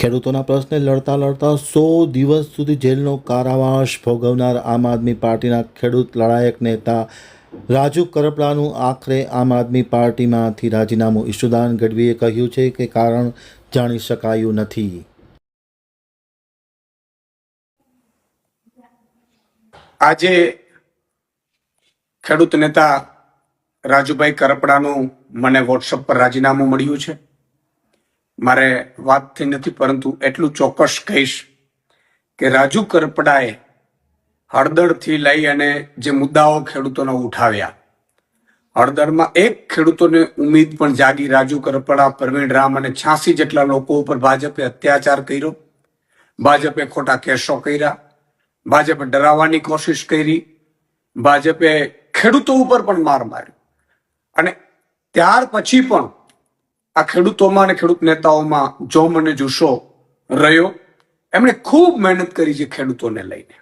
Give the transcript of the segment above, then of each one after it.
ખેડૂતોના પ્રશ્ને લડતા લડતા 100 દિવસ સુધી જેલનો કારાવાસ ભોગવનાર આમ આદમી પાર્ટીના ખેડૂત લડાયક નેતા રાજુ કરપડાનું આખરે આમ આદમી પાર્ટીમાંથી રાજીનામું ઈશુદાન ગઢવીએ કહ્યું છે કે કારણ જાણી શકાયું નથી. આજે ખેડૂત નેતા રાજુભાઈ કરપડાનું મને વોટ્સઅપ પર રાજીનામું મળ્યું છે. મારે વાતથી નથી, પરંતુ એટલું ચોક્કસ કહીશ કે રાજુ કરપડાએ હળદરથી લઈ અને જે મુદ્દાઓ ખેડૂતોને ઉઠાવ્યા, હળદરમાં એક ખેડૂતોને ઉમ્મીદ પણ જાગી. રાજુ કરપડા, પ્રવીણ રામ અને 86 જેટલા લોકો ઉપર ભાજપે અત્યાચાર કર્યો, ભાજપે ખોટા કેસો કર્યા, ભાજપે ડરાવવાની કોશિશ કરી, ભાજપે ખેડૂતો ઉપર પણ માર માર્યો. અને ત્યાર પછી પણ આ ખેડૂતોમાં અને ખેડૂત નેતાઓમાં જોમ અને જુસ્સો રહ્યો. એમણે ખૂબ મહેનત કરી છે ખેડૂતોને લઈને.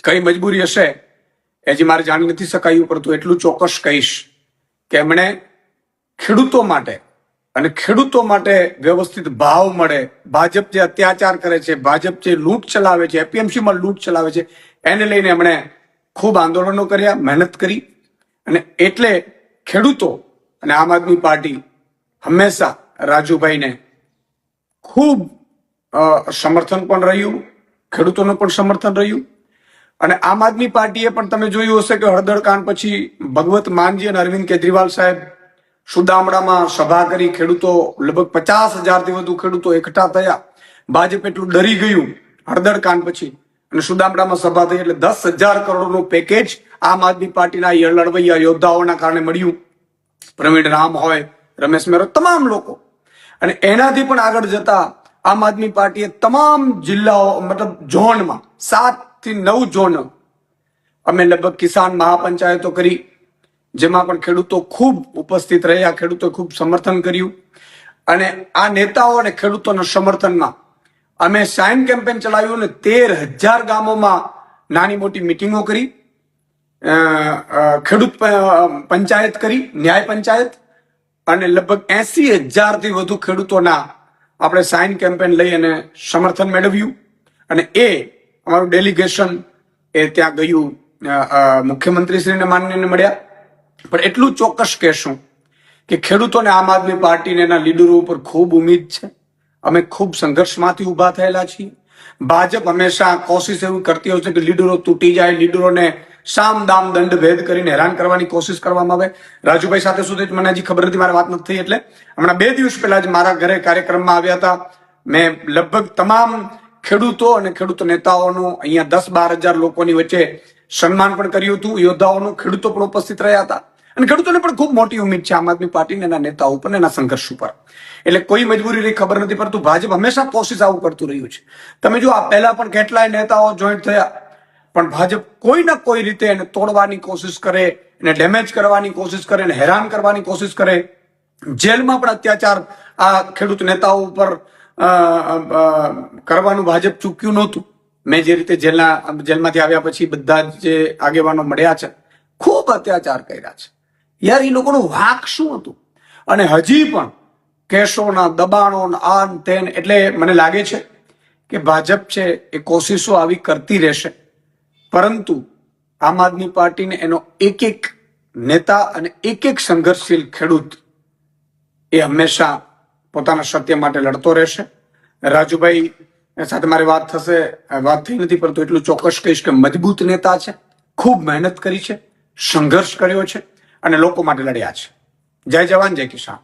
કઈ મજબૂરી હશે એ હજી મારે જાણી નથી શકાયું, પરંતુ એટલું ચોક્કસ કહીશ કે એમણે ખેડૂતો માટે અને ખેડૂતો માટે વ્યવસ્થિત ભાવ મળે, ભાજપ જે અત્યાચાર કરે છે, ભાજપ જે લૂંટ ચલાવે છે, એપીએમસીમાં લૂંટ ચલાવે છે, એને લઈને એમણે ખૂબ આંદોલનો કર્યા, મહેનત કરી. અને એટલે ખેડૂતો અને આમ આદમી પાર્ટી હંમેશા રાજુભાઈને ખૂબ સમર્થન પણ રહ્યું, ખેડૂતોનું પણ સમર્થન રહ્યું. અને આમ આદમી પાર્ટીએ પણ તમે જોયું હશે કે હળદર કાંડ પછી ભગવત માનજી અને અરવિંદ કેજરીવાલ સાહેબ સુદામડામાં સભા કરી. ખેડૂતો લગભગ 50,000થી વધુ ખેડૂતો એકઠા થયા. ભાજપ એટલું ડરી ગયું હળદર કાંડ પછી અને સુદામડામાં સભા થઈ, એટલે 10,000 કરોડનું પેકેજ આમ આદમી પાર્ટીના લડવૈયા યોદ્ધાઓના કારણે મળ્યું. પ્રવીણ રામ હોય, રમેશ મેરો, તમામ લોકો. અને એનાથી પણ આગળ જતા આમ આદમી પાર્ટીએ તમામ જિલ્લાઓ, મતલબ ઝોનમાં 7 થી 9 ઝોન અમે લગભગ કિસાન મહાપંચાયતો કરી, જેમાં પણ ખેડૂતો ખૂબ ઉપસ્થિત રહ્યા, ખેડૂતો ખૂબ સમર્થન કર્યું. અને આ નેતાઓ અને ખેડૂતોના સમર્થનમાં અમે સાઇન કેમ્પેન ચલાવ્યું અને 13,000 ગામોમાં નાની મોટી મિટિંગો કરી, ખેડૂત પંચાયત કરી, ન્યાય પંચાયત, અને લગભગ 80,000થી વધુ ખેડૂતોના આપણે સાઇન કેમ્પેન લઈ અને સમર્થન મેળવ્યું. અને એ અમારું ડેલિગેશન એ ત્યાં ગયું, મુખ્યમંત્રીશ્રીને માનનીયને મળ્યા. પણ એટલું ચોક્કસ કહેશું કે ખેડૂતોને આમ આદમી પાર્ટીને એના લીડરો ઉપર ખૂબ ઉમ્મીદ છે. અમે ખૂબ સંઘર્ષમાંથી ઊભા થયેલા છીએ. ભાજપ હંમેશા કોશિશ એવી કરતી હોય છે કે લીડરો તૂટી જાય, લીડરોને સામ દામ દંડ ભેદ કરીને હેરાન કરવાની કોશિશ કરવામાં આવે. રાજુભાઈ સાથે સુધી મને હજી ખબર નથી, મારી વાત નથી થઈ. એટલે હમણાં 2 દિવસ પહેલા જ મારા ઘરે કાર્યક્રમમાં આવ્યા હતા. મેં લગભગ તમામ ખેડૂતો અને ખેડૂત નેતાઓનું અહીંયા 10-12 હજાર લોકોની વચ્ચે સન્માન પણ કર્યું હતું. યોદ્ધાઓનું, ખેડૂતો પણ ઉપસ્થિત રહ્યા હતા. અને ખેડૂતોને પણ ખૂબ મોટી ઉમ્મીદ છે આમ આદમી પાર્ટીને એના નેતાઓ ઉપર, એના સંઘર્ષ ઉપર. એટલે કોઈ મજબૂરી રહી ખબર નથી, પરંતુ ભાજપ હંમેશા કોશિશ આવું કરતું રહ્યું છે. તમે જો આ પહેલા પણ કેટલાય નેતાઓ જોઈન્ટ થયા, પણ ભાજપ કોઈ ના કોઈ રીતે એને તોડવાની કોશિશ કરે, એને ડેમેજ કરવાની કોશિશ કરે, એને હેરાન કરવાની કોશિશ કરે. જેલમાં પણ અત્યાચાર આ ખેડૂત નેતાઓ ઉપર કરવાનું ભાજપ ચૂક્યું નહોતું. મેં જે રીતે જેલમાંથી આવ્યા પછી બધા જે આગેવાનો મળ્યા છે, ખૂબ અત્યાચાર કર્યા છે. યાર, એ લોકોનું વાંક શું હતું? અને હજી પણ કેસોના દબાણો આન તેન. એટલે મને લાગે છે કે ભાજપ છે એ કોશિશો આવી કરતી રહેશે, પરંતુ આમ આદમી પાર્ટીને એનો એક એક નેતા અને એક એક સંઘર્ષશીલ ખેડૂત એ હંમેશા પોતાના સત્ય માટે લડતો રહેશે. રાજુભાઈ સાથે મારી વાત થઈ નથી, પરંતુ એટલું ચોક્કસ કહીશ કે મજબૂત નેતા છે, ખૂબ મહેનત કરી છે, સંઘર્ષ કર્યો છે અને લોકો માટે લડ્યા છે. જય જવાન, જય કિસાન.